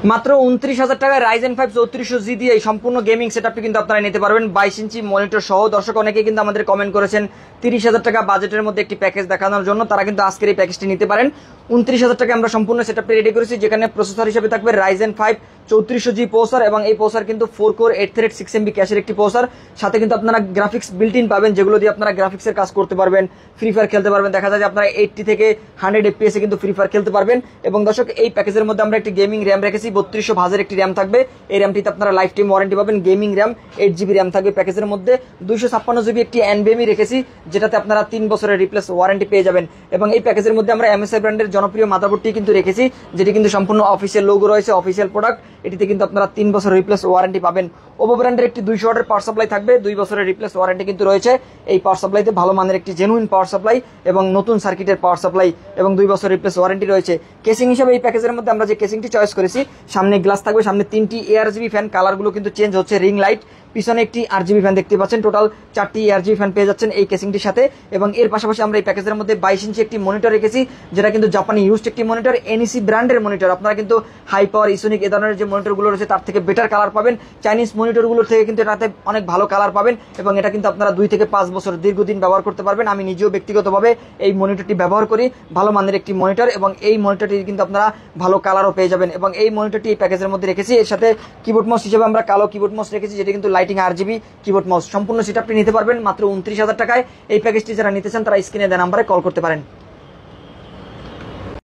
মাত্র 29,000 টাকায় Ryzen 5 3400G দিয়ে এই সম্পূর্ণ গেমিং সেটআপটি কিন্তু আপনারা নিতে পারবেন 22 ইঞ্চি মনিটর সহ। দর্শক অনেকে কিন্তু আমাদের কমেন্ট করেছেন 30,000 টাকা বাজেটের মধ্যে একটি প্যাকেজ দেখানোর জন্য, তারা কিন্তু আজকের এই প্যাকেজটি নিতে পারেন। 29,000 টাকায় আমরা সম্পূর্ণ সেটআপটি রেডি করেছি, যেখানে প্রসেসর হিসেবে থাকবে Ryzen 5 3400G প্রসেসর, এবং এই প্রসেসর কিন্তু 4 কোর 8 থ্রেড 6 MB ক্যাশের একটি প্রসেসর। সাথে কিন্তু আপনারা গ্রাফিক্স বিল্ট ইন পাবেন, যেগুলো দিয়ে আপনারা গ্রাফিক্সের কাজ করতে পারবেন, ফ্রি ফায়ার খেলতে পারবেন। দেখা যায় যে আপনারা 80 থেকে 100 FPS এ কিন্তু ফ্রি ফায়ার খেলতে পারবেন। এবং দর্শক এই প্যাকেজের মধ্যে আমরা একটি গেমিং র্যাম রেখেছি, 3200 ভাজের একটি র্যাম থাকবে। এই র্যামটিতে আপনারা লাইফ টাইম ওয়ারেন্টি পাবেন। গেমিং র্যাম 8GB র্যাম থাকবে প্যাকেজের মধ্যে। 256GB একটি NVMe রেখেছি, যেটাতে আপনারা 3 বছরের রিপ্লেস ওয়ারেন্টি পেয়ে যাবেন। এবং এই প্যাকেজের মধ্যে আমরা MSI ব্র্যান্ডের জনপ্রিয় মাদারবোর্ডটি কিন্তু রেখেছি, যেটি কিন্তু সম্পূর্ণ অফিসিয়াল লোগো রয়েছে, অফিসিয়াল প্রোডাক্ট। এটিতে কিন্তু আপনারা 3 বছরের রিপ্লেস ওয়ারেন্টি পাবেন। ওপো ব্র্যান্ডের একটি 200 ওয়াটের পাওয়ার সাপ্লাই থাকবে, 2 বছরের রিপ্লেস ওয়ারেন্টি কিন্তু রয়েছে। এই পাওয়ার সাপ্লাইতে ভালো মানের একটি জেনুইন পাওয়ার সাপ্লাই এবং নতুন সার্কিটের পাওয়ার সাপ্লাই এবং 2 বছরের রিপ্লেস ওয়ারেন্টি রয়েছে। কেসিং হিসেবে এই প্যাকেজের মধ্যে আমরা যে কেসিংটি চয়েস করেছি, সামনে গ্লাস থাকবে, সামনে 3টি ARGB ফ্যান, কালারগুলো কিন্তু চেঞ্জ হচ্ছে, রিং লাইট, পিছনে একটি RGB ফ্যান দেখতে পাচ্ছেন। টোটাল 4টি ARGB ফ্যান পেয়ে যাচ্ছেন এই কেসিংটির সাথে। এবং এর পাশাপাশি আমরা এই প্যাকেজের মধ্যে 22 ইঞ্চি একটি মনিটর রেখেছি, যেটা কিন্তু জাপানি ইউজড একটি মনিটর, NEC ব্র্যান্ডের মনিটর। আপনারা কিন্তু হাই পাওয়ার ইসোনিক এ ধরনের যে মনিটরগুলো রয়েছে তার থেকে বেটার কালার পাবেন। চাইনিজ মনিটরগুলোর থেকে কিন্তু এটাতে অনেক ভালো কালার পাবেন, এবং এটা কিন্তু আপনারা 2 থেকে 5 বছর দীর্ঘদিন ব্যবহার করতে পারবেন। আমি নিজেও ব্যক্তিগতভাবে এই মনিটরটি ব্যবহার করি, ভালো মানের একটি মনিটর, এবং এই মনিটরটি কিন্তু আপনারা ভালো কালারও পেয়ে যাবেন। এবং এই মনিটরটি এই প্যাকেজের মধ্যে রেখেছি। এর সাথে কিবোর্ড মাউস হিসেবে আমরা কালো কিবোর্ড মাউস রেখেছি, যেটি কিন্তু লাইটিং RGB কিবোর্ড মাউস। সম্পূর্ণ সেটআপটি নিতে পারবেন মাত্র 29,000 টাকায়। এই প্যাকেজটি যারা নিতে চান তারা স্ক্রিনে দেওয়া নাম্বারে কল করতে পারেন।